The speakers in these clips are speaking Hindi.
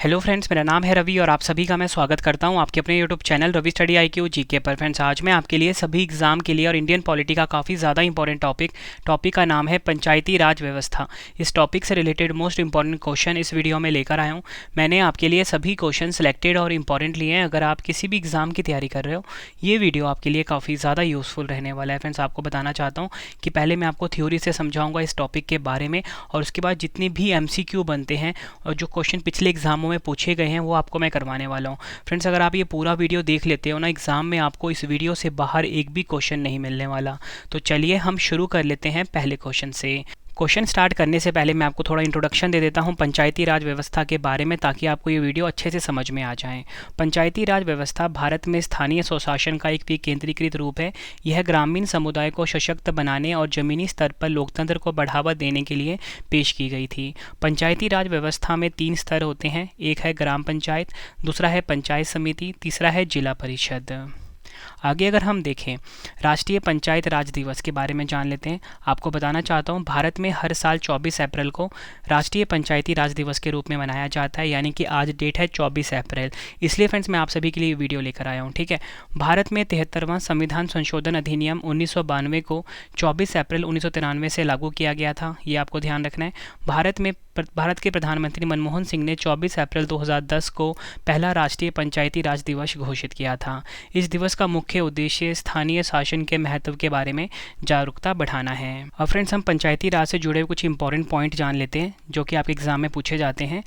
हेलो फ्रेंड्स, मेरा नाम है रवि और आप सभी का मैं स्वागत करता हूं आपके अपने YouTube channel Ravi study IQ GK पर। फ्रेंड्स, आज मैं आपके लिए सभी एग्जाम के लिए और इंडियन पॉलिटी का काफ़ी ज़्यादा इंपॉर्टेंट टॉपिक का नाम है पंचायती राज व्यवस्था। इस टॉपिक से रिलेटेड मोस्ट इंपॉर्टेंट क्वेश्चन इस वीडियो में लेकर आया हूँ। मैंने आपके लिए सभी क्वेश्चन सिलेक्टेड और इंपॉर्टेंट लिए हैं। अगर आप किसी भी एग्जाम की तैयारी कर रहे हो, ये वीडियो आपके लिए काफ़ी ज़्यादा यूज़फुल रहने वाला है। फ्रेंड्स, आपको बताना चाहता हूँ कि पहले मैं आपको थ्योरी से समझाऊंगा इस टॉपिक के बारे में, और उसके बाद जितने भी MCQ बनते हैं और जो क्वेश्चन पिछले एग्जामों में पूछे गए हैं वो आपको मैं करवाने वाला हूँ। फ्रेंड्स, अगर आप ये पूरा वीडियो देख लेते हो ना, एग्जाम में आपको इस वीडियो से बाहर एक भी क्वेश्चन नहीं मिलने वाला। तो चलिए हम शुरू कर लेते हैं पहले क्वेश्चन से। क्वेश्चन स्टार्ट करने से पहले मैं आपको थोड़ा इंट्रोडक्शन दे देता हूं पंचायती राज व्यवस्था के बारे में, ताकि आपको ये वीडियो अच्छे से समझ में आ जाए। पंचायती राज व्यवस्था भारत में स्थानीय स्वशासन का एक विकेंद्रीकृत रूप है। यह ग्रामीण समुदाय को सशक्त बनाने और ज़मीनी स्तर पर लोकतंत्र को बढ़ावा देने के लिए पेश की गई थी। पंचायती राज व्यवस्था में 3 स्तर होते हैं। एक है ग्राम पंचायत, दूसरा है पंचायत समिति, तीसरा है जिला परिषद। आगे अगर हम देखें राष्ट्रीय पंचायत राज दिवस के बारे में जान लेते हैं। आपको बताना चाहता हूं, भारत में हर साल 24 अप्रैल को राष्ट्रीय पंचायती राज दिवस के रूप में मनाया जाता है, यानी कि आज डेट है 24 अप्रैल। इसलिए फ्रेंड्स, मैं आप सभी के लिए वीडियो लेकर आया हूं। ठीक है, भारत में 73वां संविधान संशोधन अधिनियम 1992 को 24 अप्रैल 1993 से लागू किया गया था। ये आपको ध्यान रखना है। भारत के प्रधानमंत्री मनमोहन सिंह ने 24 अप्रैल 2010 को पहला राष्ट्रीय पंचायती राज दिवस घोषित किया था। इस दिवस का मुख्य उद्देश्य स्थानीय शासन के महत्व के बारे में जागरूकता बढ़ाना है। और फ्रेंड्स, हम पंचायती राज से जुड़े कुछ इंपॉर्टेंट पॉइंट जान लेते हैं जो कि आपके एग्जाम में पूछे जाते हैं।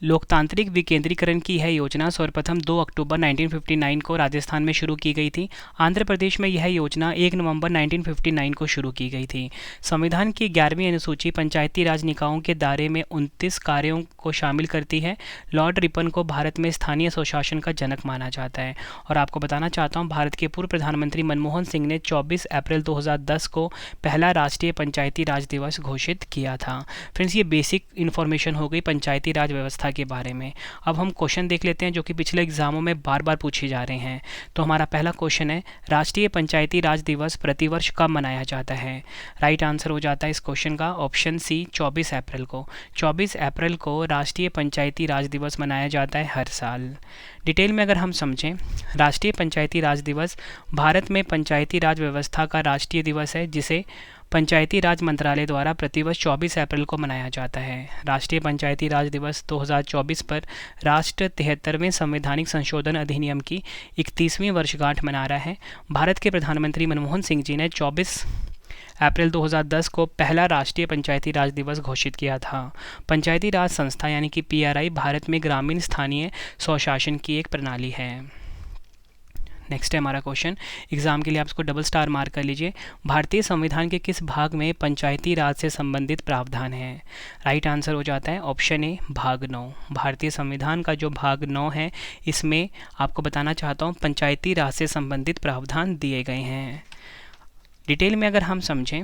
लोकतांत्रिक विकेंद्रीकरण की यह योजना सर्वप्रथम 2 अक्टूबर 1959 को राजस्थान में शुरू की गई थी। आंध्र प्रदेश में यह योजना 1 नवंबर 1959 को शुरू की गई थी। संविधान की 11वीं अनुसूची पंचायती राज निकायों के दायरे में 29 कार्यों को शामिल करती है। लॉर्ड रिपन को भारत में स्थानीय स्वशासन का जनक माना जाता है। और आपको बताना चाहता हूँ, भारत के पूर्व प्रधानमंत्री मनमोहन सिंह ने 24 अप्रैल 2010 को पहला राष्ट्रीय पंचायती राज दिवस घोषित किया था। फ्रेंड्स, ये बेसिक इन्फॉर्मेशन हो गई पंचायती राज व्यवस्था के बारे में। अब हम क्वेश्चन देख लेते हैं जो कि पिछले एग्जामों में बार बार पूछे जा रहे हैं। तो हमारा पहला क्वेश्चन है, राष्ट्रीय पंचायती राज दिवस प्रतिवर्ष कब मनाया जाता है? राइट आंसर हो जाता है इस क्वेश्चन का ऑप्शन सी, 24 अप्रैल को। 24 अप्रैल को राष्ट्रीय पंचायती राज दिवस मनाया जाता है हर साल। डिटेल में अगर हम समझें, राष्ट्रीय पंचायती राज दिवस भारत में पंचायती राज व्यवस्था का राष्ट्रीय दिवस है, जिसे पंचायती राज मंत्रालय द्वारा प्रतिवर्ष 24 अप्रैल को मनाया जाता है। राष्ट्रीय पंचायती राज दिवस 2024 पर राष्ट्र 73वें संवैधानिक संशोधन अधिनियम की 31वीं वर्षगांठ मना रहा है। भारत के प्रधानमंत्री मनमोहन सिंह जी ने 24 अप्रैल 2010 को पहला राष्ट्रीय पंचायती राज दिवस घोषित किया था। पंचायती राज संस्था यानी कि PRI भारत में ग्रामीण स्थानीय स्वशासन की एक प्रणाली है। नेक्स्ट है हमारा क्वेश्चन, एग्जाम के लिए आप इसको डबल स्टार मार्क कर लीजिए। भारतीय संविधान के किस भाग में पंचायती राज से संबंधित प्रावधान है? राइट आंसर हो जाता है ऑप्शन ए, भाग 9। भारतीय संविधान का जो भाग 9 है, इसमें आपको बताना चाहता हूँ पंचायती राज से संबंधित प्रावधान दिए गए हैं। डिटेल में अगर हम समझें,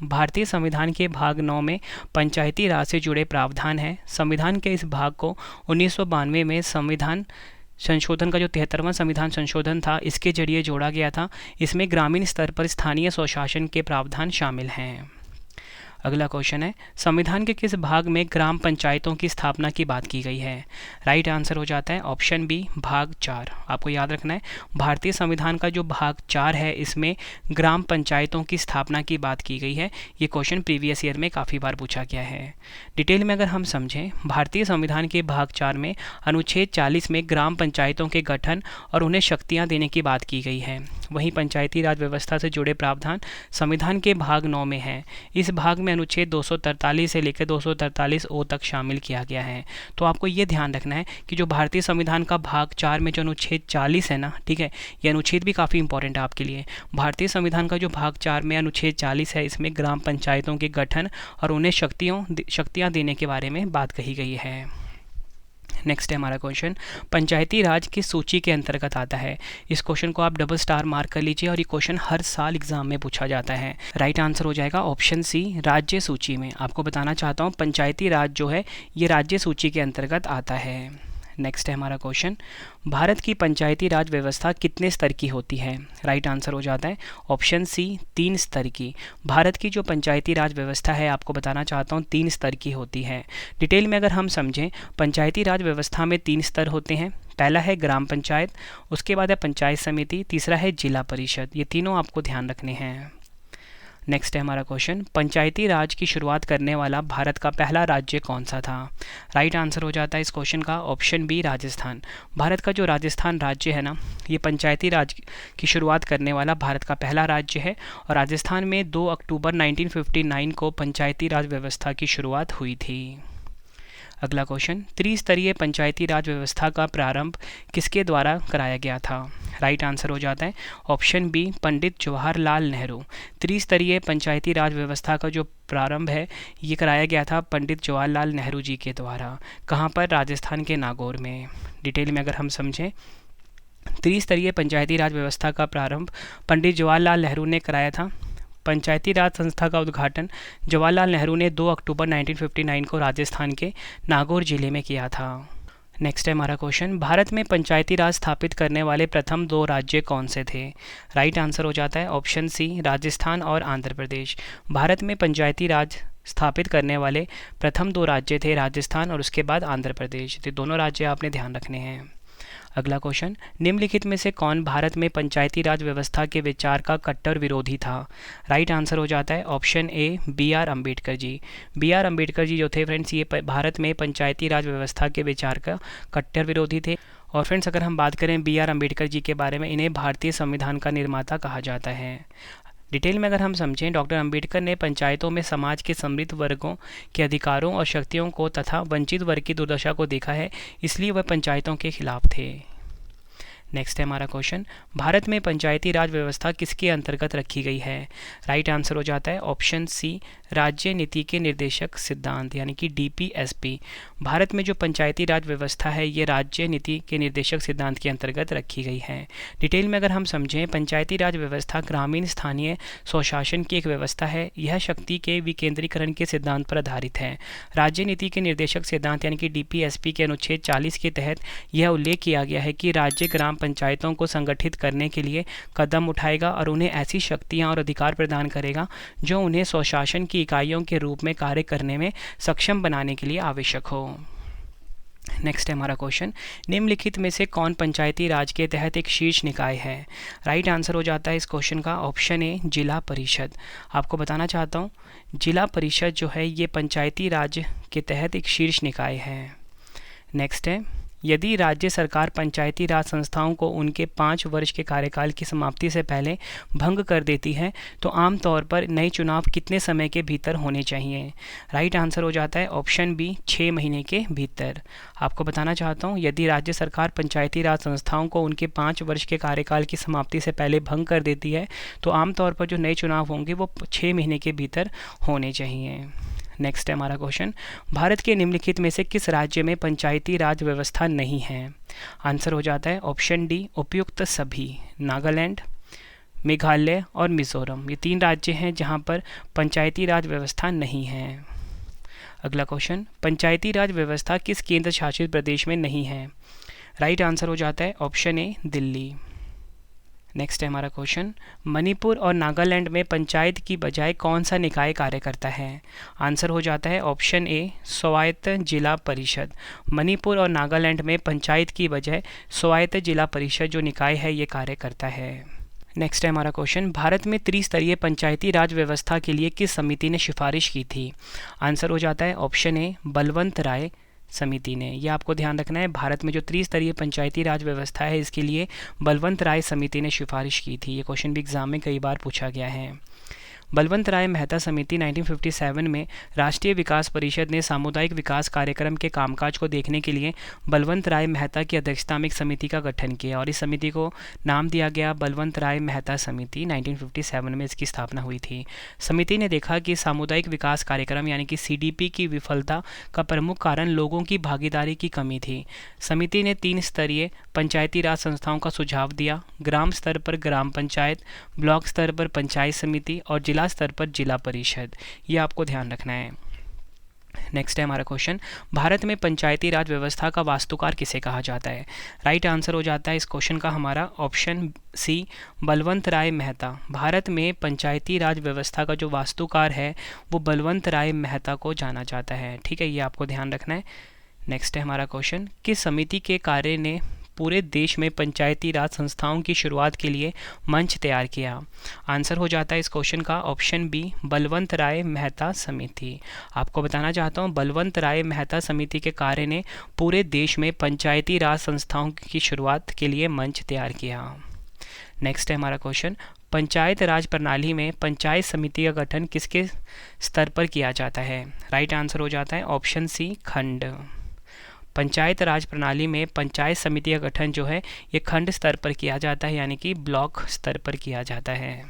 भारतीय संविधान के भाग 9 में पंचायती राज से जुड़े प्रावधान हैं। संविधान के इस भाग को 1992 में संविधान संशोधन का जो 73वां संविधान संशोधन था, इसके जरिए जोड़ा गया था। इसमें ग्रामीण स्तर पर स्थानीय स्वशासन के प्रावधान शामिल हैं। अगला क्वेश्चन है, संविधान के किस भाग में ग्राम पंचायतों की स्थापना की बात की गई है? राइट आंसर हो जाता है ऑप्शन बी, भाग 4। आपको याद रखना है, भारतीय संविधान का जो भाग 4 है, इसमें ग्राम पंचायतों की स्थापना की बात की गई है। ये क्वेश्चन प्रीवियस ईयर में काफ़ी बार पूछा गया है। डिटेल में अगर हम समझें, भारतीय संविधान के भाग 4 में अनुच्छेद 40 में ग्राम पंचायतों के गठन और उन्हें शक्तियाँ देने की बात की गई है। वहीं पंचायती राज व्यवस्था से जुड़े प्रावधान संविधान के भाग 9 में है। इस भाग में अनुच्छेद 243 से लेकर 243 तक शामिल किया गया है। तो आपको ये ध्यान रखना है कि जो भारतीय संविधान का भाग 4 में जो अनुच्छेद 40 है ना, ठीक है, ये अनुच्छेद भी काफ़ी इंपॉर्टेंट है आपके लिए। भारतीय संविधान का जो भाग 4 में अनुच्छेद 40 है, इसमें ग्राम पंचायतों के गठन और उन्हें शक्तियाँ देने के बारे में बात कही गई है। नेक्स्ट है हमारा क्वेश्चन, पंचायती राज किस सूची के अंतर्गत आता है? इस क्वेश्चन को आप डबल स्टार मार्क कर लीजिए और ये क्वेश्चन हर साल एग्जाम में पूछा जाता है। राइट आंसर हो जाएगा ऑप्शन सी, राज्य सूची में। आपको बताना चाहता हूँ, पंचायती राज जो है ये राज्य सूची के अंतर्गत आता है। नेक्स्ट है हमारा क्वेश्चन, भारत की पंचायती राज व्यवस्था कितने स्तर की होती है? राइट आंसर हो जाता है ऑप्शन सी 3 स्तर की। भारत की जो पंचायती राज व्यवस्था है, आपको बताना चाहता हूँ 3 स्तर की होती है। डिटेल में अगर हम समझें, पंचायती राज व्यवस्था में 3 स्तर होते हैं। पहला है ग्राम पंचायत, उसके बाद है पंचायत समिति, तीसरा है जिला परिषद। ये तीनों आपको ध्यान रखने हैं। नेक्स्ट है हमारा क्वेश्चन, पंचायती राज की शुरुआत करने वाला भारत का पहला राज्य कौन सा था? राइट आंसर हो जाता है इस क्वेश्चन का ऑप्शन बी राजस्थान। भारत का जो राजस्थान राज्य है ना, ये पंचायती राज की शुरुआत करने वाला भारत का पहला राज्य है और राजस्थान में 2 अक्टूबर 1959 को पंचायती राज व्यवस्था की शुरुआत हुई थी। अगला क्वेश्चन, त्रिस्तरीय पंचायती राज व्यवस्था का प्रारंभ किसके द्वारा कराया गया था? राइट आंसर हो जाता है ऑप्शन बी पंडित जवाहरलाल नेहरू। त्रिस्तरीय पंचायती राज व्यवस्था का जो प्रारंभ है, ये कराया गया था पंडित जवाहरलाल नेहरू जी के द्वारा। कहाँ पर? राजस्थान के नागौर में। डिटेल में अगर हम समझें, त्रिस्तरीय पंचायती राज व्यवस्था का प्रारंभ पंडित जवाहरलाल नेहरू ने कराया था। पंचायती राज संस्था का उद्घाटन जवाहरलाल नेहरू ने 2 अक्टूबर 1959 को राजस्थान के नागौर जिले में किया था। नेक्स्ट है हमारा क्वेश्चन, भारत में पंचायती राज स्थापित करने वाले प्रथम 2 राज्य कौन से थे? राइट आंसर हो जाता है ऑप्शन सी राजस्थान और आंध्र प्रदेश। भारत में पंचायती राज स्थापित करने वाले प्रथम 2 राज्य थे राजस्थान और उसके बाद आंध्र प्रदेश। तो दोनों राज्य आपने ध्यान रखने हैं। अगला क्वेश्चन, निम्नलिखित में से कौन भारत में पंचायती राज व्यवस्था के विचार का कट्टर विरोधी था? राइट आंसर हो जाता है option A B R Ambedkar ji. B R Ambedkar ji जो थे फ्रेंड्स, ये भारत में पंचायती राज व्यवस्था के विचार का कट्टर विरोधी थे। और फ्रेंड्स, अगर हम बात करें बी आर अम्बेडकर जी के बारे में, इन्हें भारतीय संविधान का निर्माता कहा जाता है। डिटेल में अगर हम समझें, डॉक्टर अंबेडकर ने पंचायतों में समाज के समृद्ध वर्गों के अधिकारों और शक्तियों को तथा वंचित वर्ग की दुर्दशा को देखा है, इसलिए वह पंचायतों के खिलाफ थे। नेक्स्ट है हमारा क्वेश्चन, भारत में पंचायती राज व्यवस्था किसके अंतर्गत रखी गई है? राइट आंसर हो जाता है ऑप्शन सी राज्य नीति के निर्देशक सिद्धांत यानी कि डीपीएसपी। भारत में जो पंचायती राज व्यवस्था है, ये राज्य नीति के निर्देशक सिद्धांत के अंतर्गत रखी गई है। डिटेल में अगर हम समझें, पंचायती राज व्यवस्था ग्रामीण स्थानीय स्वशासन की एक व्यवस्था है। यह शक्ति के विकेंद्रीकरण के सिद्धांत पर आधारित है। राज्य नीति के निर्देशक सिद्धांत यानी कि डीपीएसपी के अनुच्छेद 40 के तहत यह उल्लेख किया गया है कि राज्य ग्राम पंचायतों को संगठित करने के लिए कदम उठाएगा और उन्हें ऐसी शक्तियां और अधिकार प्रदान करेगा जो उन्हें स्वशासन की इकाइयों के रूप में कार्य करने में सक्षम बनाने के लिए आवश्यक हो। नेक्स्ट है हमारा क्वेश्चन, निम्नलिखित में से कौन पंचायती राज के तहत एक शीर्ष निकाय है? राइट आंसर हो जाता है इस क्वेश्चन का ऑप्शन ए जिला परिषद। आपको बताना चाहता हूँ, जिला परिषद जो है ये पंचायती राज के तहत एक शीर्ष निकाय है। नेक्स्ट है, यदि राज्य सरकार पंचायती राज संस्थाओं को उनके 5 वर्ष के कार्यकाल की समाप्ति से पहले भंग कर देती है तो आमतौर पर नए चुनाव कितने समय के भीतर होने चाहिए? राइट आंसर हो जाता है ऑप्शन बी 6 महीने के भीतर। आपको बताना चाहता हूँ, यदि राज्य सरकार पंचायती राज संस्थाओं को उनके 5 वर्ष के कार्यकाल की समाप्ति से पहले भंग कर देती है तो आमतौर पर जो नए चुनाव होंगे वो 6 महीने के भीतर होने चाहिए। नेक्स्ट है हमारा क्वेश्चन, भारत के निम्नलिखित में से किस राज्य में पंचायती राज व्यवस्था नहीं है? आंसर हो जाता है ऑप्शन डी उपयुक्त सभी। नागालैंड, मेघालय और मिजोरम, ये 3 राज्य हैं जहां पर पंचायती राज व्यवस्था नहीं है। अगला क्वेश्चन, पंचायती राज व्यवस्था किस केंद्र शासित प्रदेश में नहीं है? राइट आंसर हो जाता है ऑप्शन ए दिल्ली। नेक्स्ट है हमारा क्वेश्चन, मणिपुर और नागालैंड में पंचायत की बजाय कौन सा निकाय कार्य करता है? आंसर हो जाता है ऑप्शन ए स्वायत्त जिला परिषद। मणिपुर और नागालैंड में पंचायत की बजाय स्वायत्त जिला परिषद जो निकाय है ये कार्य करता है। नेक्स्ट है हमारा क्वेश्चन, भारत में त्रिस्तरीय पंचायती राज व्यवस्था के लिए किस समिति ने सिफारिश की थी? आंसर हो जाता है ऑप्शन ए बलवंत राय समिति ने। यह आपको ध्यान रखना है, भारत में जो त्रिस्तरीय पंचायती राज व्यवस्था है इसके लिए बलवंत राय समिति ने सिफारिश की थी। ये क्वेश्चन भी एग्जाम में कई बार पूछा गया है। बलवंत राय मेहता समिति 1957 में राष्ट्रीय विकास परिषद ने सामुदायिक विकास कार्यक्रम के कामकाज को देखने के लिए बलवंत राय मेहता की अध्यक्षता में एक समिति का गठन किया और इस समिति को नाम दिया गया बलवंत राय मेहता समिति। 1957 में इसकी स्थापना हुई थी। समिति ने देखा कि सामुदायिक विकास कार्यक्रम यानी कि सीडीपी की विफलता का प्रमुख कारण लोगों की भागीदारी की कमी थी। समिति ने 3 स्तरीय पंचायती राज संस्थाओं का सुझाव दिया, ग्राम स्तर पर ग्राम पंचायत, ब्लॉक स्तर पर पंचायत समिति और जिला स्तर पर जिला परिषद। ये आपको ध्यान रखना है। नेक्स्ट है हमारा क्वेश्चन, भारत में पंचायती राज व्यवस्था का वास्तुकार किसे कहा जाता है? राइट आंसर हो जाता है इस क्वेश्चन का हमारा ऑप्शन सी, बलवंत राय मेहता। भारत में पंचायती राज व्यवस्था का जो वास्तुकार है वो बलवंत राय मेहता को जाना जाता है। ठीक है, ये आपको ध्यान रखना है। नेक्स्ट है हमारा क्वेश्चन, किस समिति के कार्य ने पूरे देश में पंचायती राज संस्थाओं की शुरुआत के लिए मंच तैयार किया? आंसर हो जाता है इस क्वेश्चन का ऑप्शन बी, बलवंत राय मेहता समिति। आपको बताना चाहता हूँ, बलवंत राय मेहता समिति के कार्य ने पूरे देश में पंचायती राज संस्थाओं की शुरुआत के लिए मंच तैयार किया। नेक्स्ट है हमारा क्वेश्चन, पंचायत राज प्रणाली में पंचायत समिति का गठन किसके स्तर पर किया जाता है? राइट आंसर हो जाता है ऑप्शन सी, खंड। पंचायत राज प्रणाली में पंचायत समिति का गठन जो है ये खंड स्तर पर किया जाता है, यानी कि ब्लॉक स्तर पर किया जाता है।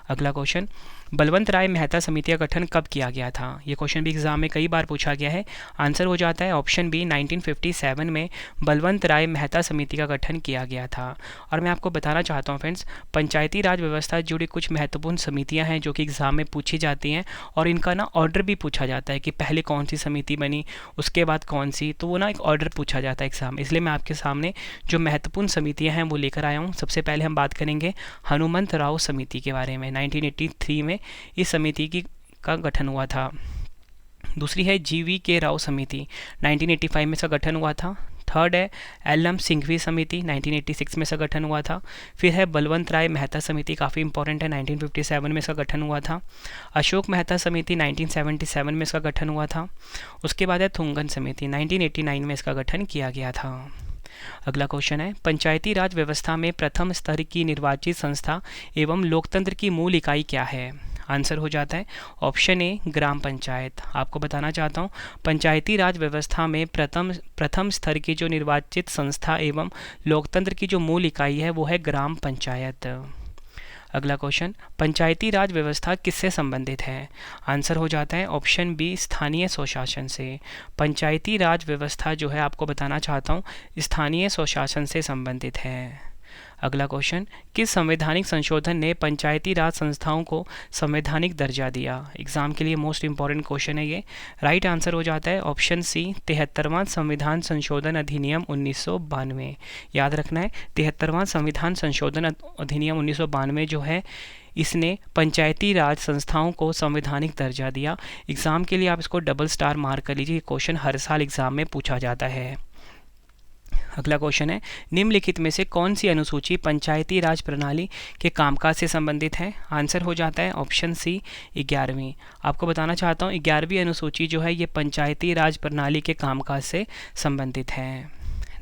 अगला क्वेश्चन, बलवंत राय मेहता समिति का गठन कब किया गया था? ये क्वेश्चन भी एग्जाम में कई बार पूछा गया है। आंसर हो जाता है ऑप्शन बी, 1957 में बलवंत राय मेहता समिति का गठन किया गया था। और मैं आपको बताना चाहता हूँ फ्रेंड्स, पंचायती राज व्यवस्था से जुड़ी कुछ महत्वपूर्ण समितियाँ हैं जो कि एग्जाम में पूछी जाती हैं, और इनका ना ऑर्डर भी पूछा जाता है कि पहले कौन सी समिति बनी, उसके बाद कौन सी, तो वो ना एक ऑर्डर पूछा जाता है एग्जाम में। इसलिए मैं आपके सामने जो महत्वपूर्ण समितियाँ हैं वो लेकर आया हूँ। सबसे पहले हम बात करेंगे हनुमंत राव समिति के बारे में। 1983 में इस समिति का गठन हुआ था। दूसरी है GV राव समिति, 1985 में इसका गठन हुआ था। थर्ड है LM सिंघवी समिति, 1986 में इसका गठन हुआ था। फिर है बलवंत राय मेहता समिति, काफ़ी इंपॉर्टेंट है, 1957 में इसका गठन हुआ था। अशोक मेहता समिति, 1977 में इसका गठन हुआ था। उसके बाद है थुंगन समिति, 1989 में इसका गठन किया गया था। अगला क्वेश्चन है, पंचायती राज व्यवस्था में प्रथम स्तर की निर्वाचित संस्था एवं लोकतंत्र की मूल इकाई क्या है? आंसर हो जाता है ऑप्शन ए, ग्राम पंचायत। आपको बताना चाहता हूँ, पंचायती राज व्यवस्था में प्रथम स्तर की जो निर्वाचित संस्था एवं लोकतंत्र की जो मूल इकाई है वो है ग्राम पंचायत। अगला क्वेश्चन, पंचायती राज व्यवस्था किससे संबंधित है? आंसर हो जाता है ऑप्शन बी, स्थानीय स्वशासन से। पंचायती राज व्यवस्था जो है आपको बताना चाहता हूँ स्थानीय स्वशासन से संबंधित है। अगला क्वेश्चन, किस संवैधानिक संशोधन ने पंचायती राज संस्थाओं को संवैधानिक दर्जा दिया? एग्जाम के लिए मोस्ट इंपॉर्टेंट क्वेश्चन है ये। राइट आंसर हो जाता है ऑप्शन सी, 73वां संविधान संशोधन अधिनियम 1992। याद रखना है, 73वां संविधान संशोधन अधिनियम 1992 जो है इसने पंचायती राज संस्थाओं को संवैधानिक दर्जा दिया। एग्जाम के लिए आप इसको डबल स्टार मार्क कर लीजिए, क्वेश्चन हर साल एग्जाम में पूछा जाता है। अगला क्वेश्चन है, निम्नलिखित में से कौन सी अनुसूची पंचायती राज प्रणाली के कामकाज से संबंधित है? आंसर हो जाता है ऑप्शन सी, 11वीं। आपको बताना चाहता हूँ 11वीं अनुसूची जो है ये पंचायती राज प्रणाली के कामकाज से संबंधित है।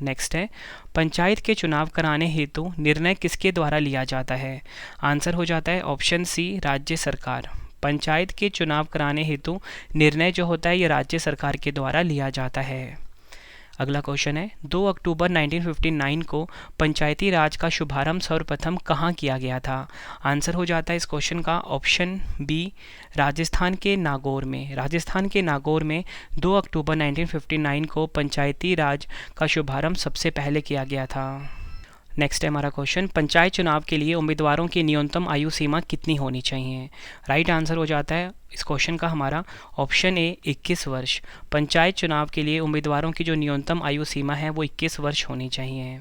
नेक्स्ट है, पंचायत के चुनाव कराने हेतु निर्णय किसके द्वारा लिया जाता है? आंसर हो जाता है ऑप्शन सी, राज्य सरकार। पंचायत के चुनाव कराने हेतु निर्णय जो होता है ये राज्य सरकार के द्वारा लिया जाता है। अगला क्वेश्चन है, 2 अक्टूबर 1959 को पंचायती राज का शुभारंभ सर्वप्रथम कहाँ किया गया था? आंसर हो जाता है इस क्वेश्चन का ऑप्शन बी, राजस्थान के नागौर में। राजस्थान के नागौर में 2 अक्टूबर 1959 को पंचायती राज का शुभारंभ सबसे पहले किया गया था। नेक्स्ट है हमारा क्वेश्चन, पंचायत चुनाव के लिए उम्मीदवारों की न्यूनतम आयु सीमा कितनी होनी चाहिए? राइट आंसर हो जाता है इस क्वेश्चन का हमारा ऑप्शन ए, 21 वर्ष। पंचायत चुनाव के लिए उम्मीदवारों की जो न्यूनतम आयु सीमा है वो 21 वर्ष होनी चाहिए।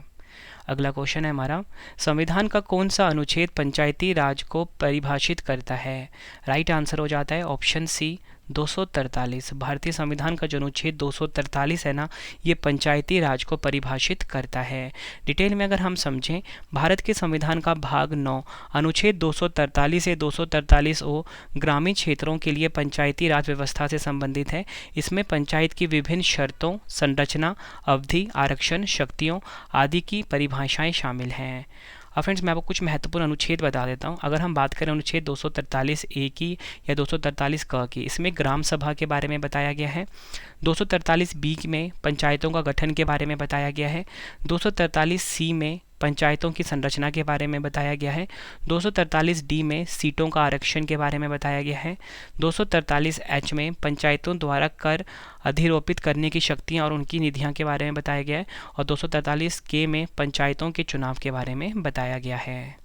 अगला क्वेश्चन है हमारा, संविधान का कौन सा अनुच्छेद पंचायती राज को परिभाषित करता है? राइट आंसर हो जाता है ऑप्शन सी, 243। भारतीय संविधान का जो अनुच्छेद 243 है ना, ये पंचायती राज को परिभाषित करता है। डिटेल में अगर हम समझें, भारत के संविधान का भाग 9 अनुच्छेद 243 से 243O ग्रामीण क्षेत्रों के लिए पंचायती राज व्यवस्था से संबंधित है। इसमें पंचायत की विभिन्न शर्तों, संरचना, अवधि, आरक्षण, शक्तियों आदि की परिभाषाएं शामिल हैं। अब फ्रेंड्स मैं आपको कुछ महत्वपूर्ण अनुच्छेद बता देता हूँ। अगर हम बात करें अनुच्छेद 243A की या 243क की, इसमें ग्राम सभा के बारे में बताया गया है। 243B में पंचायतों का गठन के बारे में बताया गया है। 243C में पंचायतों की संरचना के बारे में बताया गया है। 243D में सीटों का आरक्षण के बारे में बताया गया है। 243H में पंचायतों द्वारा कर अधिरोपित करने की शक्तियां और उनकी निधियां के बारे में बताया गया है। और 243K में पंचायतों के चुनाव के बारे में बताया गया है।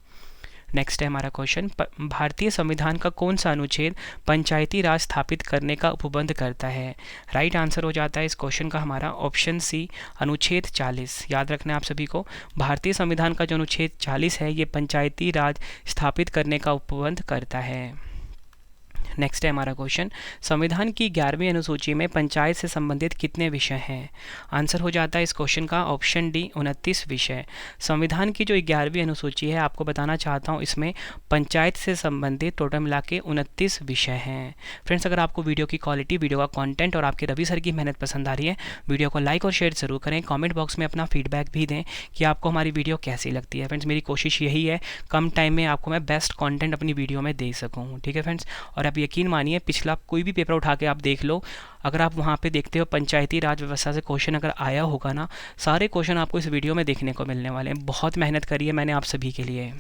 नेक्स्ट है हमारा क्वेश्चन, भारतीय संविधान का कौन सा अनुच्छेद पंचायती राज स्थापित करने का उपबंध करता है? राइट आंसर हो जाता है इस क्वेश्चन का हमारा ऑप्शन सी, अनुच्छेद 40। याद रखना है आप सभी को, भारतीय संविधान का जो अनुच्छेद 40 है ये पंचायती राज स्थापित करने का उपबंध करता है। नेक्स्ट है हमारा क्वेश्चन, संविधान की 11वीं अनुसूची में पंचायत से संबंधित कितने विषय हैं? आंसर हो जाता है इस क्वेश्चन का ऑप्शन डी, 29 विषय। संविधान की जो 11वीं अनुसूची है, आपको बताना चाहता हूँ, इसमें पंचायत से संबंधित टोटल मिला के 29 विषय हैं। फ्रेंड्स, अगर आपको वीडियो की क्वालिटी, वीडियो का कॉन्टेंट और आपके रवि सर की मेहनत पसंद आ रही है, वीडियो को लाइक और शेयर जरूर करें। कॉमेंट बॉक्स में अपना फीडबैक भी दें कि आपको हमारी वीडियो कैसी लगती है। फ्रेंड्स, मेरी कोशिश यही है कम टाइम में आपको मैं बेस्ट कॉन्टेंट अपनी वीडियो में दे सकूँ। ठीक है फ्रेंड्स, और आप यकीन मानिए, पिछला कोई भी पेपर उठा के आप देख लो, अगर आप वहाँ पे देखते हो पंचायती राज व्यवस्था से क्वेश्चन अगर आया होगा ना, सारे क्वेश्चन आपको इस वीडियो में देखने को मिलने वाले हैं। बहुत मेहनत करी है मैंने आप सभी के लिए।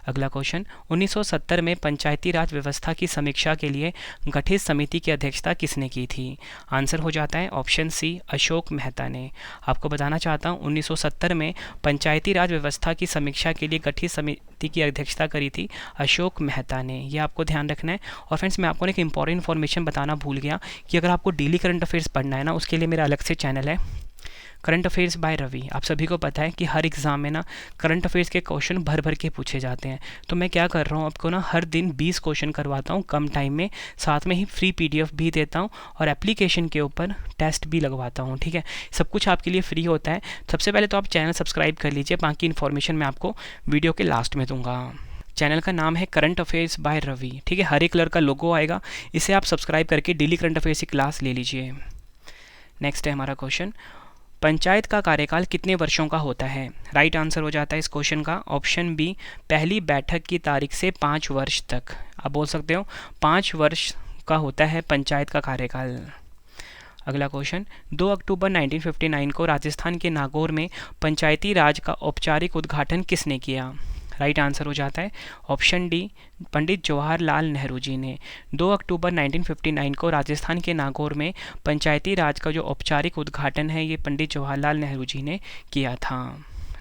अगला क्वेश्चन, 1970 में पंचायती राज व्यवस्था की समीक्षा के लिए गठित समिति की अध्यक्षता किसने की थी? आंसर हो जाता है ऑप्शन सी, अशोक मेहता ने। आपको बताना चाहता हूँ, 1970 में पंचायती राज व्यवस्था की समीक्षा के लिए गठित समिति की अध्यक्षता करी थी अशोक मेहता ने। ये आपको ध्यान रखना है। और फ्रेंड्स, मैं आपको एक इंपॉर्टेंट इन्फॉर्मेशन बताना भूल गया कि अगर आपको डेली करंट अफेयर्स पढ़ना है ना, उसके लिए मेरा अलग से चैनल है, करंट अफेयर्स बाय रवि। आप सभी को पता है कि हर एग्ज़ाम में ना करंट अफेयर्स के क्वेश्चन भर भर के पूछे जाते हैं। तो मैं क्या कर रहा हूँ, आपको ना हर दिन 20 क्वेश्चन करवाता हूँ कम टाइम में, साथ में ही फ्री PDF भी देता हूँ और एप्लीकेशन के ऊपर टेस्ट भी लगवाता हूँ। ठीक है, सब कुछ आपके लिए फ्री होता है। सबसे पहले तो आप चैनल सब्सक्राइब कर लीजिए, बाकी इन्फॉर्मेशन मैं आपको वीडियो के लास्ट में दूंगा। चैनल का नाम है करंट अफेयर्स बाय रवि। ठीक है, हरे कलर का लोगो आएगा, इसे आप सब्सक्राइब करके डेली करंट अफेयर्स की क्लास ले लीजिए। नेक्स्ट है हमारा क्वेश्चन, पंचायत का कार्यकाल कितने वर्षों का होता है? राइट आंसर हो जाता है इस क्वेश्चन का ऑप्शन बी, पहली बैठक की तारीख से 5 वर्ष तक। आप बोल सकते हो 5 वर्ष का होता है पंचायत का कार्यकाल। अगला क्वेश्चन, 2 अक्टूबर 1959 को राजस्थान के नागौर में पंचायती राज का औपचारिक उद्घाटन किसने किया? राइट आंसर हो जाता है ऑप्शन डी, पंडित जवाहरलाल नेहरू जी ने। 2 अक्टूबर 1959 को राजस्थान के नागौर में पंचायती राज का जो औपचारिक उद्घाटन है, ये पंडित जवाहरलाल नेहरू जी ने किया था।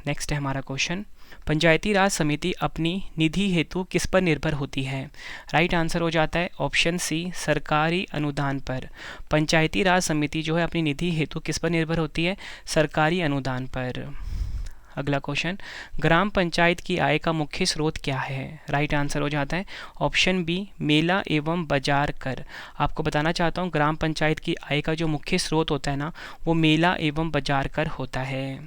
नेक्स्ट है हमारा क्वेश्चन, पंचायती राज समिति अपनी निधि हेतु किस पर निर्भर होती है? राइट आंसर हो जाता है ऑप्शन सी, सरकारी अनुदान पर। पंचायती राज समिति जो है अपनी निधि हेतु किस पर निर्भर होती है? सरकारी अनुदान पर। अगला क्वेश्चन, ग्राम पंचायत की आय का मुख्य स्रोत क्या है? राइट आंसर हो जाता है ऑप्शन बी, मेला एवं बाजार कर। आपको बताना चाहता हूँ, ग्राम पंचायत की आय का जो मुख्य स्रोत होता है ना, वो मेला एवं बाजार कर होता है।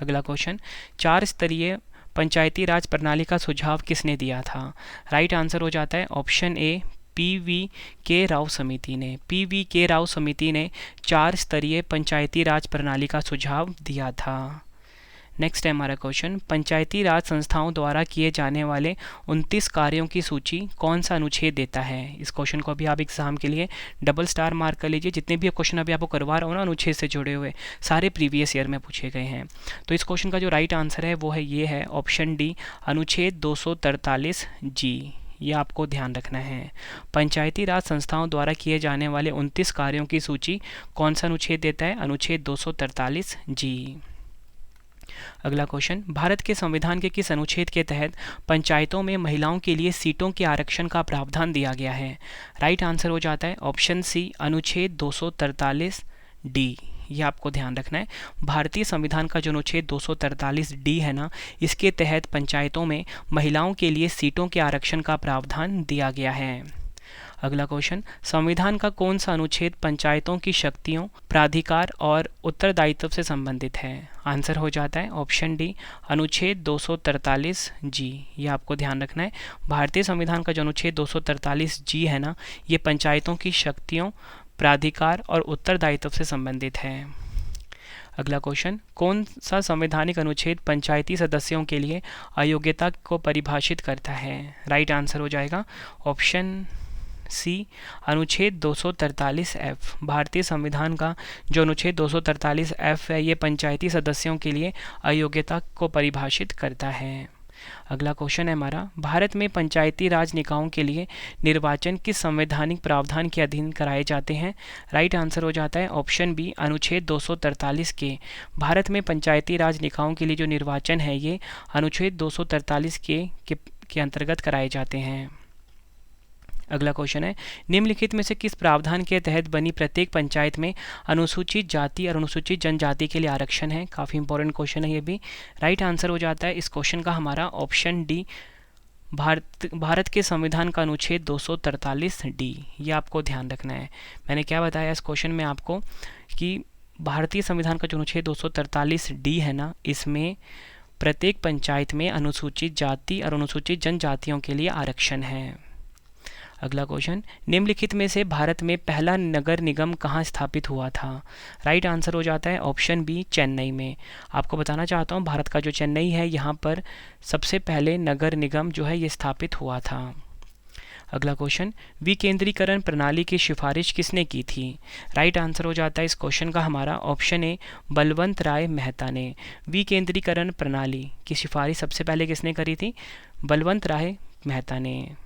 अगला क्वेश्चन, 4 स्तरीय पंचायती राज प्रणाली का सुझाव किसने दिया था? राइट आंसर हो जाता है ऑप्शन ए, PV राव समिति ने। PV राव समिति ने 4 स्तरीय पंचायती राज प्रणाली का सुझाव दिया था। नेक्स्ट है हमारा क्वेश्चन, पंचायती राज संस्थाओं द्वारा किए जाने वाले 29 कार्यों की सूची कौन सा अनुच्छेद देता है? इस क्वेश्चन को भी आप एग्जाम के लिए डबल स्टार मार्क कर लीजिए। जितने भी क्वेश्चन अभी आपको करवा रहा हूँ ना अनुच्छेद से जुड़े हुए, सारे प्रीवियस ईयर में पूछे गए हैं। तो इस क्वेश्चन का जो राइट आंसर है वो है ये है ऑप्शन डी, अनुच्छेद 243G। ये आपको ध्यान रखना है। पंचायती राज संस्थाओं द्वारा किए जाने वाले 29 कार्यों की सूची कौन सा अनुच्छेद देता है? अनुच्छेद 243G। अगला क्वेश्चन, भारत के संविधान के किस अनुच्छेद के तहत पंचायतों में महिलाओं के लिए सीटों के आरक्षण का प्रावधान दिया गया है? राइट आंसर हो जाता है ऑप्शन सी, अनुच्छेद 243D। ये आपको ध्यान रखना है। भारतीय संविधान का जो अनुच्छेद 243D है ना, इसके तहत पंचायतों में महिलाओं के लिए सीटों के आरक्षण का प्रावधान दिया गया है। अगला क्वेश्चन, संविधान का कौन सा अनुच्छेद पंचायतों की शक्तियों, प्राधिकार और उत्तरदायित्व से संबंधित है? आंसर हो जाता है ऑप्शन डी, अनुच्छेद 243G। ये आपको ध्यान रखना है। भारतीय संविधान का जो अनुच्छेद 243G है ना, ये पंचायतों की शक्तियों, प्राधिकार और उत्तरदायित्व से संबंधित है। अगला क्वेश्चन, कौन सा संवैधानिक अनुच्छेद पंचायती सदस्यों के लिए अयोग्यता को परिभाषित करता है? राइट आंसर हो जाएगा ऑप्शन सी, अनुच्छेद 243F। भारतीय संविधान का जो अनुच्छेद 243F है, ये पंचायती सदस्यों के लिए अयोग्यता को परिभाषित करता है। अगला क्वेश्चन है हमारा, भारत में पंचायती राज निकायों के लिए निर्वाचन किस संवैधानिक प्रावधान के अधीन कराए जाते हैं? राइट आंसर हो जाता है ऑप्शन बी, अनुच्छेद 243 के। भारत में पंचायती राज निकायों के लिए जो निर्वाचन है, ये अनुच्छेद 243 के के अंतर्गत कराए जाते हैं। अगला क्वेश्चन है, निम्नलिखित में से किस प्रावधान के तहत बनी प्रत्येक पंचायत में अनुसूचित जाति और अनुसूचित जनजाति के लिए आरक्षण है? काफ़ी इंपॉर्टेंट क्वेश्चन है ये भी। राइट आंसर हो जाता है इस क्वेश्चन का हमारा ऑप्शन डी, भारत के संविधान का अनुच्छेद 243 डी। ये आपको ध्यान रखना है। मैंने क्या बताया इस क्वेश्चन में आपको कि भारतीय संविधान का जो अनुच्छेद 243 डी है ना, इसमें प्रत्येक पंचायत में अनुसूचित जाति और अनुसूचित जनजातियों के लिए आरक्षण है। अगला क्वेश्चन, निम्नलिखित में से भारत में पहला नगर निगम कहाँ स्थापित हुआ था? राइट आंसर हो जाता है ऑप्शन बी, चेन्नई में। आपको बताना चाहता हूँ भारत का जो चेन्नई है यहाँ पर सबसे पहले नगर निगम जो है ये स्थापित हुआ था। अगला क्वेश्चन, विकेंद्रीकरण प्रणाली की सिफारिश किसने की थी? राइट आंसर हो जाता है इस क्वेश्चन का हमारा ऑप्शन ए, बलवंत राय मेहता ने। विकेंद्रीकरण प्रणाली की सिफारिश सबसे पहले किसने करी थी? बलवंत राय मेहता ने।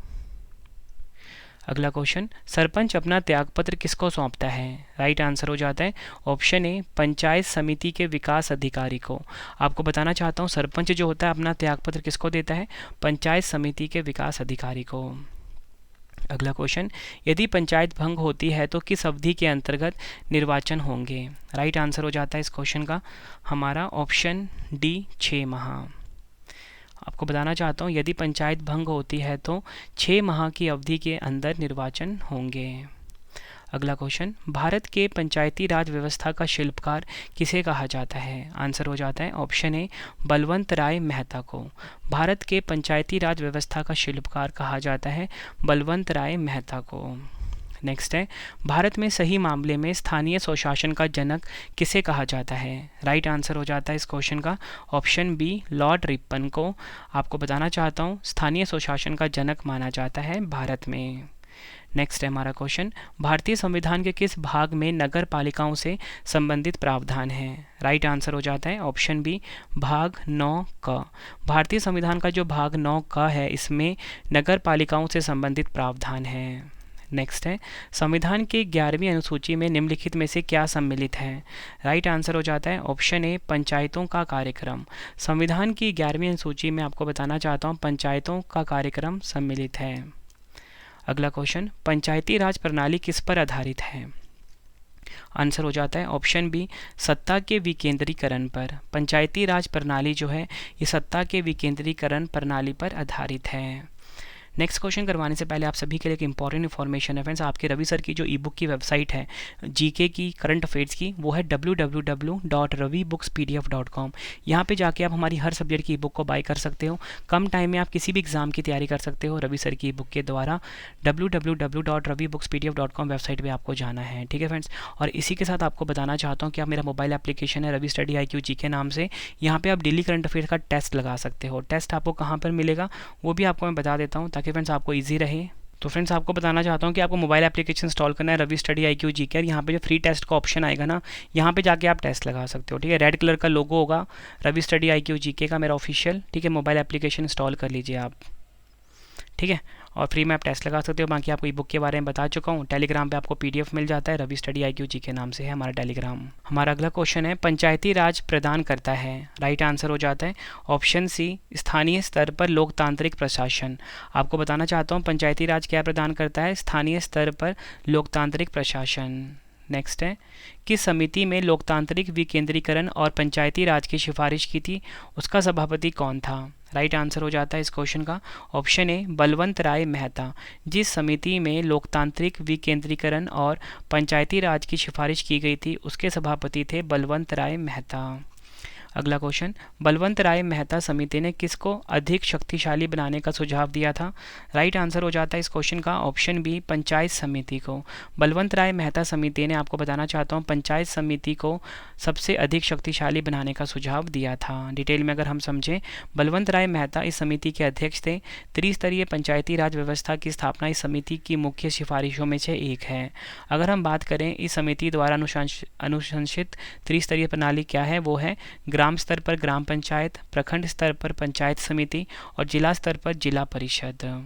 अगला क्वेश्चन, सरपंच अपना त्यागपत्र किसको सौंपता है? राइट आंसर हो जाता है ऑप्शन ए, पंचायत समिति के विकास अधिकारी को। आपको बताना चाहता हूँ सरपंच जो होता है अपना त्यागपत्र किसको देता है? पंचायत समिति के विकास अधिकारी को। अगला क्वेश्चन, यदि पंचायत भंग होती है तो किस अवधि के अंतर्गत निर्वाचन होंगे? राइट आंसर हो जाता है इस क्वेश्चन का हमारा ऑप्शन डी, 6 माह। आपको बताना चाहता हूँ यदि पंचायत भंग होती है तो 6 माह की अवधि के अंदर निर्वाचन होंगे। अगला क्वेश्चन, भारत के पंचायती राज व्यवस्था का शिल्पकार किसे कहा जाता है? आंसर हो जाता है ऑप्शन ए, बलवंत राय मेहता को। भारत के पंचायती राज व्यवस्था का शिल्पकार कहा जाता है बलवंत राय मेहता को। नेक्स्ट है, भारत में सही मामले में स्थानीय स्वशासन का जनक किसे कहा जाता है? राइट आंसर हो जाता है इस क्वेश्चन का ऑप्शन बी, लॉर्ड रिपन को। आपको बताना चाहता हूँ स्थानीय स्वशासन का जनक माना जाता है भारत में। नेक्स्ट है हमारा क्वेश्चन, भारतीय संविधान के किस भाग में नगर पालिकाओं से संबंधित प्रावधान है? राइट आंसर हो जाता है ऑप्शन बी, भाग 9 क। भारतीय संविधान का जो भाग 9 क है इसमें नगर पालिकाओं से संबंधित प्रावधान है। नेक्स्ट है, संविधान के 11वीं अनुसूची में निम्नलिखित में से क्या सम्मिलित है? राइट आंसर हो जाता है ऑप्शन ए, पंचायतों का कार्यक्रम। संविधान की 11वीं अनुसूची में आपको बताना चाहता हूँ पंचायतों का कार्यक्रम सम्मिलित है। अगला क्वेश्चन, पंचायती राज प्रणाली किस पर आधारित है? आंसर हो जाता है ऑप्शन बी, सत्ता के विकेंद्रीकरण पर। पंचायती राज प्रणाली जो है ये सत्ता के विकेंद्रीकरण प्रणाली पर आधारित है। नेक्स्ट क्वेश्चन करवाने से पहले आप सभी के लिए एक इंपॉर्टेंट इन्फॉर्मेशन है फ्रेंड्स, आपके रवि सर की जो ई बुक की वेबसाइट है जीके की करंट अफेयर्स की, वो है www.ravibooks.pdf.com। यहाँ पे जाके आप हमारी हर सब्जेक्ट की ई बुक को बाय कर सकते हो। कम टाइम में आप किसी भी एग्जाम की तैयारी कर सकते हो रवि सर की ई बुक के द्वारा। www.ravibooks.pdf.com वेबसाइट पर आपको जाना है, ठीक है फ्रेंड्स। और इसी के साथ आपको बताना चाहता हूँ कि आप मेरा मोबाइल एप्लीकेशन है रवि स्टडी IQ जीके नाम से, यहाँ पे आप डेली करंट अफेयर का टेस्ट लगा सकते हो। टेस्ट आपको कहाँ पर मिलेगा वो भी आपको मैं बता देता हूँ ताकि फ्रेंड्स आपको इजी रहे। तो फ्रेंड्स आपको बताना चाहता हूँ कि आपको मोबाइल एप्लीकेशन इंस्टॉल करना है रवि स्टडी IQ जीके। यहाँ पे जो फ्री टेस्ट का ऑप्शन आएगा ना, यहाँ पे जाके आप टेस्ट लगा सकते हो, ठीक है। रेड कलर का लोगो होगा रवि स्टडी IQ जीके का, मेरा ऑफिशियल, ठीक है। मोबाइल एप्लीकेशन इंस्टॉल कर लीजिए आप, ठीक है। और फ्री में आप टेस्ट लगा सकते हो। बाकी आपको ई बुक के बारे में बता चुका हूँ। टेलीग्राम पे आपको PDF मिल जाता है, रवि स्टडी IQ जीके नाम से है हमारा टेलीग्राम। हमारा अगला क्वेश्चन है, पंचायती राज प्रदान करता है? राइट आंसर हो जाता है ऑप्शन सी, स्थानीय स्तर पर लोकतांत्रिक प्रशासन। आपको बताना चाहता हूँ पंचायती राज क्या प्रदान करता है? स्थानीय स्तर पर लोकतांत्रिक प्रशासन। नेक्स्ट है, किस समिति में लोकतांत्रिक विकेंद्रीकरण और पंचायती राज की सिफारिश की थी? उसका सभापति कौन था? राइट आंसर हो जाता है इस क्वेश्चन का ऑप्शन ए, बलवंत राय मेहता। जिस समिति में लोकतांत्रिक विकेंद्रीकरण और पंचायती राज की सिफारिश की गई थी उसके सभापति थे बलवंत राय मेहता। अगला क्वेश्चन, बलवंत राय मेहता समिति ने किसको अधिक शक्तिशाली बनाने का सुझाव दिया था? राइट आंसर हो जाता है इस क्वेश्चन का ऑप्शन बी, पंचायत समिति को। बलवंत राय मेहता समिति ने, आपको बताना चाहता हूँ, पंचायत समिति को सबसे अधिक शक्तिशाली बनाने का सुझाव दिया था। डिटेल में अगर हम समझें, बलवंत राय मेहता इस समिति के अध्यक्ष थे। त्रिस्तरीय पंचायती राज व्यवस्था की स्थापना इस समिति की मुख्य सिफारिशों में से एक है। अगर हम बात करें इस समिति द्वारा अनुशंसित त्रिस्तरीय प्रणाली क्या है, वो है ग्राम स्तर पर ग्राम पंचायत, प्रखंड स्तर पर पंचायत समिति और जिला स्तर पर जिला परिषद।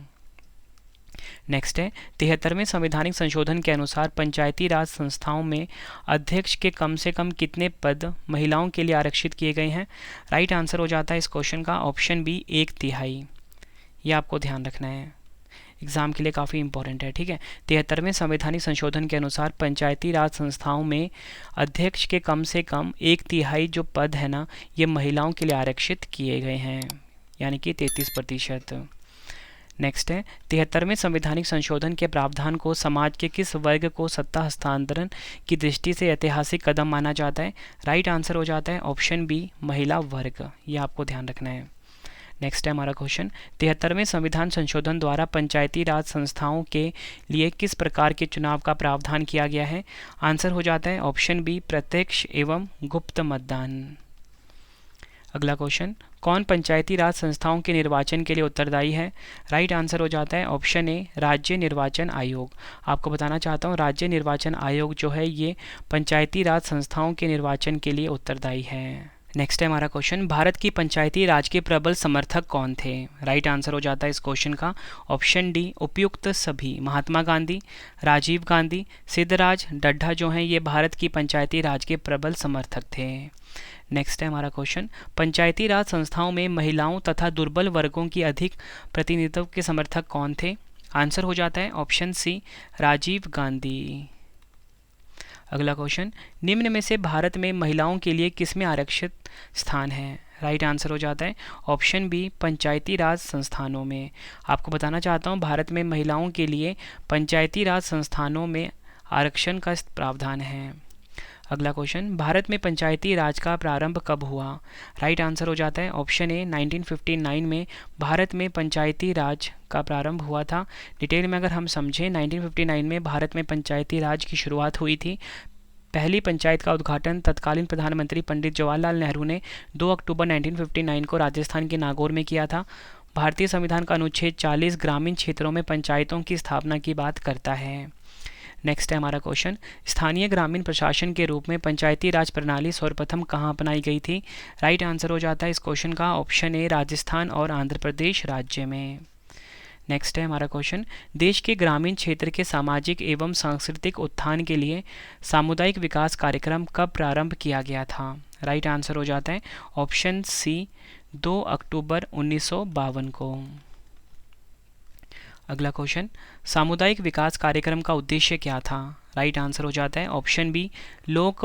नेक्स्ट है, 73वें संवैधानिक संशोधन के अनुसार पंचायती राज संस्थाओं में अध्यक्ष के कम से कम कितने पद महिलाओं के लिए आरक्षित किए गए हैं? राइट आंसर हो जाता है इस क्वेश्चन का ऑप्शन बी, 1/3। ये आपको ध्यान रखना है, एग्ज़ाम के लिए काफ़ी इंपॉर्टेंट है, ठीक है। 73वें संवैधानिक संशोधन के अनुसार पंचायती राज संस्थाओं में अध्यक्ष के कम से कम 1/3 जो पद है ना, ये महिलाओं के लिए आरक्षित किए गए हैं, यानी कि 33%। नेक्स्ट है, 73वें संवैधानिक संशोधन के प्रावधान को समाज के किस वर्ग को सत्ता हस्तांतरण की दृष्टि से ऐतिहासिक कदम माना जाता है? राइट आंसर हो जाता है ऑप्शन बी, महिला वर्ग। ये आपको ध्यान रखना है। नेक्स्ट है हमारा क्वेश्चन, 73वें संविधान संशोधन द्वारा पंचायती राज संस्थाओं के लिए किस प्रकार के चुनाव का प्रावधान किया गया है? आंसर हो जाता है ऑप्शन बी, प्रत्यक्ष एवं गुप्त मतदान। अगला क्वेश्चन, कौन पंचायती राज संस्थाओं के निर्वाचन के लिए उत्तरदायी है? राइट आंसर हो जाता है ऑप्शन ए, राज्य निर्वाचन आयोग। आपको बताना चाहता हूँ, राज्य निर्वाचन आयोग जो है ये पंचायती राज संस्थाओं के निर्वाचन के लिए उत्तरदायी है। नेक्स्ट है हमारा क्वेश्चन, भारत की पंचायती राज के प्रबल समर्थक कौन थे? राइट आंसर हो जाता है इस क्वेश्चन का ऑप्शन डी, उपयुक्त सभी। महात्मा गांधी, राजीव गांधी, सिद्धराज डड्ढा जो हैं ये भारत की पंचायती राज के प्रबल समर्थक थे। नेक्स्ट है हमारा क्वेश्चन, पंचायती राज संस्थाओं में महिलाओं तथा दुर्बल वर्गों की अधिक प्रतिनिधित्व के समर्थक कौन थे? आंसर हो जाता है ऑप्शन सी, राजीव गांधी। अगला क्वेश्चन, निम्न में से भारत में महिलाओं के लिए किसमें आरक्षित स्थान है? राइट आंसर हो जाता है ऑप्शन बी, पंचायती राज संस्थानों में। आपको बताना चाहता हूँ, भारत में महिलाओं के लिए पंचायती राज संस्थानों में आरक्षण का प्रावधान है। अगला क्वेश्चन, भारत में पंचायती राज का प्रारंभ कब हुआ? राइट आंसर हो जाता है ऑप्शन ए, 1959 में भारत में पंचायती राज का प्रारंभ हुआ था। डिटेल में अगर हम समझें, 1959 में भारत में पंचायती राज की शुरुआत हुई थी। पहली पंचायत का उद्घाटन तत्कालीन प्रधानमंत्री पंडित जवाहरलाल नेहरू ने 2 अक्टूबर 1959 को राजस्थान के नागौर में किया था। भारतीय संविधान का अनुच्छेद 40 ग्रामीण क्षेत्रों में पंचायतों की स्थापना की बात करता है। नेक्स्ट है हमारा क्वेश्चन, स्थानीय ग्रामीण प्रशासन के रूप में पंचायती राज प्रणाली सर्वप्रथम कहाँ अपनाई गई थी? राइट आंसर हो जाता है इस क्वेश्चन का ऑप्शन ए, राजस्थान और आंध्र प्रदेश राज्य में। नेक्स्ट है हमारा क्वेश्चन, देश के ग्रामीण क्षेत्र के सामाजिक एवं सांस्कृतिक उत्थान के लिए सामुदायिक विकास कार्यक्रम कब प्रारंभ किया गया था? राइट आंसर हो जाता है ऑप्शन सी, 2 अक्टूबर 1952 को। अगला क्वेश्चन, सामुदायिक विकास कार्यक्रम का उद्देश्य क्या था? राइट आंसर हो जाता है ऑप्शन बी, लोक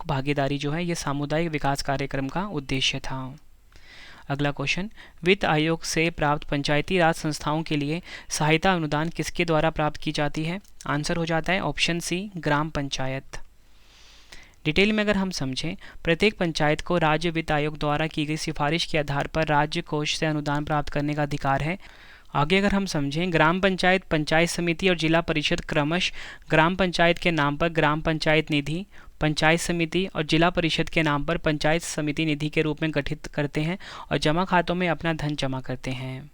भागीदारी जो है ये सामुदायिक विकास कार्यक्रम का उद्देश्य था। अगला क्वेश्चन, वित्त आयोग से प्राप्त पंचायती राज संस्थाओं के लिए सहायता अनुदान किसके द्वारा प्राप्त की जाती है? आंसर हो जाता है ऑप्शन सी, ग्राम पंचायत। डिटेल में अगर हम समझें, प्रत्येक पंचायत को राज्य वित्त आयोग द्वारा की गई सिफारिश के आधार पर राज्य कोष से अनुदान प्राप्त करने का अधिकार है। आगे अगर हम समझें, ग्राम पंचायत, पंचायत समिति और जिला परिषद क्रमश ग्राम पंचायत के नाम पर ग्राम पंचायत निधि, पंचायत समिति और जिला परिषद के नाम पर पंचायत समिति निधि के रूप में गठित करते हैं और जमा खातों में अपना धन जमा करते हैं।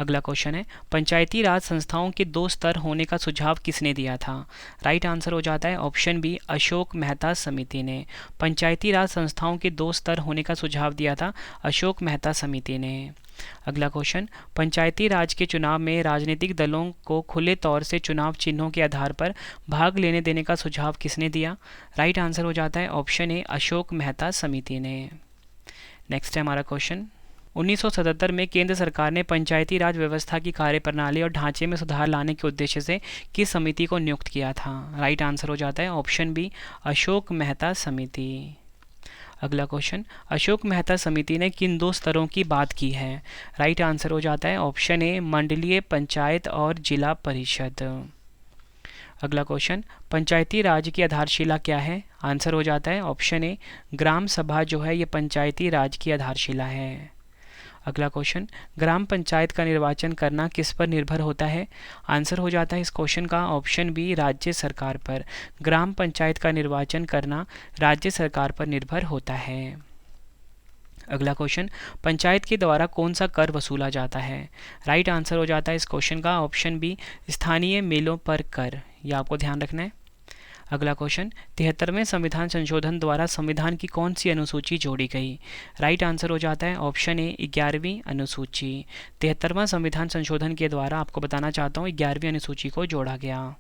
अगला क्वेश्चन है, पंचायती राज संस्थाओं के 2 स्तर होने का सुझाव किसने दिया था? राइट आंसर हो जाता है ऑप्शन बी, अशोक मेहता समिति ने। पंचायती राज संस्थाओं के 2 स्तर होने का सुझाव दिया था अशोक मेहता समिति ने। अगला क्वेश्चन, पंचायती राज के चुनाव में राजनीतिक दलों को खुले तौर से चुनाव चिन्हों के आधार पर भाग लेने देने का सुझाव किसने दिया? राइट आंसर हो जाता है ऑप्शन ए, अशोक मेहता समिति ने। नेक्स्ट है हमारा क्वेश्चन, 1977 में केंद्र सरकार ने पंचायती राज व्यवस्था की कार्यप्रणाली और ढांचे में सुधार लाने के उद्देश्य से किस समिति को नियुक्त किया था? राइट आंसर हो जाता है ऑप्शन बी, अशोक मेहता समिति। अगला क्वेश्चन, अशोक मेहता समिति ने किन 2 स्तरों की बात की है? राइट आंसर हो जाता है ऑप्शन ए, मंडलीय पंचायत और जिला परिषद। अगला क्वेश्चन, पंचायती राज की आधारशिला क्या है? आंसर हो जाता है ऑप्शन ए, ग्राम सभा जो है ये पंचायती राज की आधारशिला है। अगला क्वेश्चन, ग्राम पंचायत का निर्वाचन करना किस पर निर्भर होता है? आंसर हो जाता है इस क्वेश्चन का ऑप्शन बी, राज्य सरकार पर। ग्राम पंचायत का निर्वाचन करना राज्य सरकार पर निर्भर होता है। अगला क्वेश्चन, पंचायत के द्वारा कौन सा कर वसूला जाता है? राइट आंसर हो जाता है इस क्वेश्चन का ऑप्शन बी, स्थानीय मेलों पर कर। यह आपको ध्यान रखना है। अगला क्वेश्चन, 73वें संविधान संशोधन द्वारा संविधान की कौन सी अनुसूची जोड़ी गई? राइट आंसर हो जाता है ऑप्शन ए, 11वीं अनुसूची। 73वां संविधान संशोधन के द्वारा आपको बताना चाहता हूँ 11वीं अनुसूची को जोड़ा गया।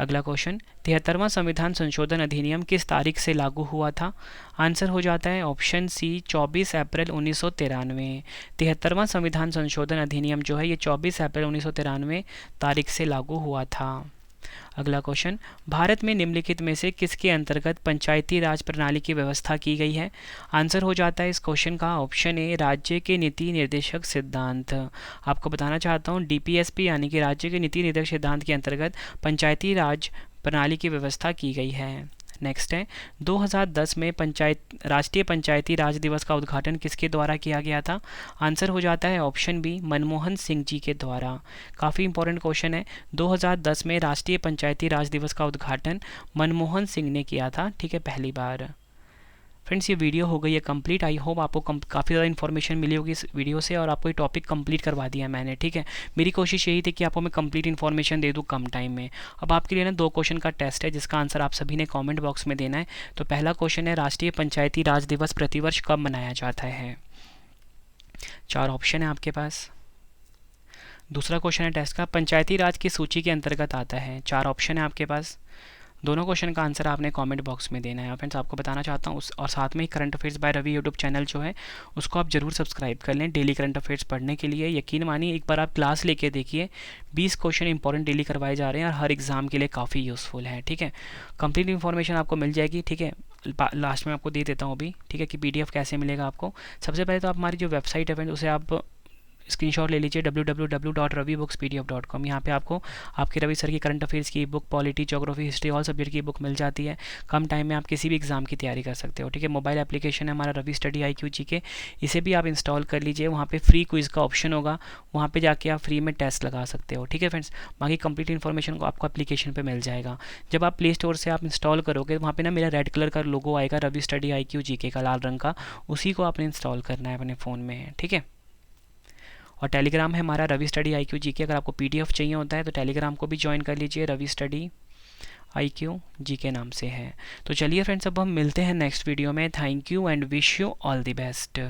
अगला क्वेश्चन, 73वां संविधान संशोधन अधिनियम किस तारीख से लागू हुआ था? आंसर हो जाता है ऑप्शन सी 24 अप्रैल 1993। 73वां संविधान संशोधन अधिनियम जो है ये 24 अप्रैल 1993 तारीख से लागू हुआ था। अगला क्वेश्चन, भारत में निम्नलिखित में से किसके अंतर्गत पंचायती राज प्रणाली की व्यवस्था की गई है? आंसर हो जाता है इस क्वेश्चन का ऑप्शन ए राज्य के नीति निर्देशक सिद्धांत। आपको बताना चाहता हूँ डीपीएसपी यानी कि राज्य के नीति निर्देशक सिद्धांत के अंतर्गत पंचायती राज प्रणाली की व्यवस्था की गई है। नेक्स्ट है 2010 में राष्ट्रीय पंचायती राज दिवस का उद्घाटन किसके द्वारा किया गया था? आंसर हो जाता है ऑप्शन बी मनमोहन सिंह जी के द्वारा। काफ़ी इंपॉर्टेंट क्वेश्चन है। 2010 में राष्ट्रीय पंचायती राज दिवस का उद्घाटन मनमोहन सिंह ने किया था, ठीक है, पहली बार। फ्रेंड्स ये वीडियो हो गई है कंप्लीट। आई होप आपको काफ़ी ज़्यादा इन्फॉर्मेशन मिली होगी इस वीडियो से और आपको ये टॉपिक कंप्लीट करवा दिया मैंने, ठीक है। मेरी कोशिश यही थी कि आपको मैं कंप्लीट इन्फॉर्मेशन दे दूँ कम टाइम में। अब आपके लिए ना 2 क्वेश्चन का टेस्ट है जिसका आंसर आप सभी ने कॉमेंट बॉक्स में देना है। तो पहला क्वेश्चन है राष्ट्रीय पंचायती राज दिवस प्रतिवर्ष कब मनाया जाता है? 4 ऑप्शन है आपके पास। दूसरा क्वेश्चन है टेस्ट का, पंचायती राज की सूची के अंतर्गत आता है। 4 ऑप्शन है आपके पास। दोनों क्वेश्चन का आंसर आपने कमेंट बॉक्स में देना है। फ्रेंड्स आपको बताना चाहता हूँ उस और साथ में ही current affairs by Ravi YouTube channel जो है उसको आप जरूर सब्सक्राइब कर लें डेली करंट अफेयर्स पढ़ने के लिए। यकीन मानिए एक बार आप क्लास लेके देखिए, 20 क्वेश्चन इंपॉर्टेंट डेली करवाए जा रहे हैं और हर एग्जाम के लिए काफ़ी यूज़फुल है, ठीक है। कंप्लीट इन्फॉर्मेशन आपको मिल जाएगी, ठीक है। लास्ट में आपको दे देता हूँ अभी, ठीक है, कि PDF कैसे मिलेगा आपको। सबसे पहले तो आप हमारी जो वेबसाइट है फ्रेंड्स उसे आप स्क्रीनशॉट ले लीजिए www.ravibooks.pdf.com। यहाँ पे आपको आपके रवि सर की करंट अफेयर्स की book, polity, geography, history, all subject की बुक मिल जाती है। कम टाइम में आप किसी भी एग्जाम की तैयारी कर सकते हो, ठीक है। मोबाइल एप्लीकेशन है हमारा रवि स्टडी IQ GK, इसे भी आप इंस्टॉल कर लीजिए। वहाँ पे फ्री क्विज़ का ऑप्शन होगा, वहाँ पे जाके आप फ्री में टेस्ट लगा सकते हो, ठीक है फ्रेंड्स। बाकी कंप्लीट इन्फॉर्मेशन को आपको एप्लीकेशन पे मिल जाएगा। जब आप प्ले स्टोर से आप इंस्टॉल करोगे वहाँ पे ना मेरा रेड कलर का लोगो आएगा रवि स्टडी IQ GK का, लाल रंग का, उसी को आपने इंस्टॉल करना है अपने फ़ोन में, ठीक है। और टेलीग्राम है हमारा रवि स्टडी IQ GK। अगर आपको PDF चाहिए होता है तो टेलीग्राम को भी ज्वाइन कर लीजिए, रवि स्टडी IQ GK नाम से है। तो चलिए फ्रेंड्स अब हम मिलते हैं नेक्स्ट वीडियो में। Thank you and wish you all the best.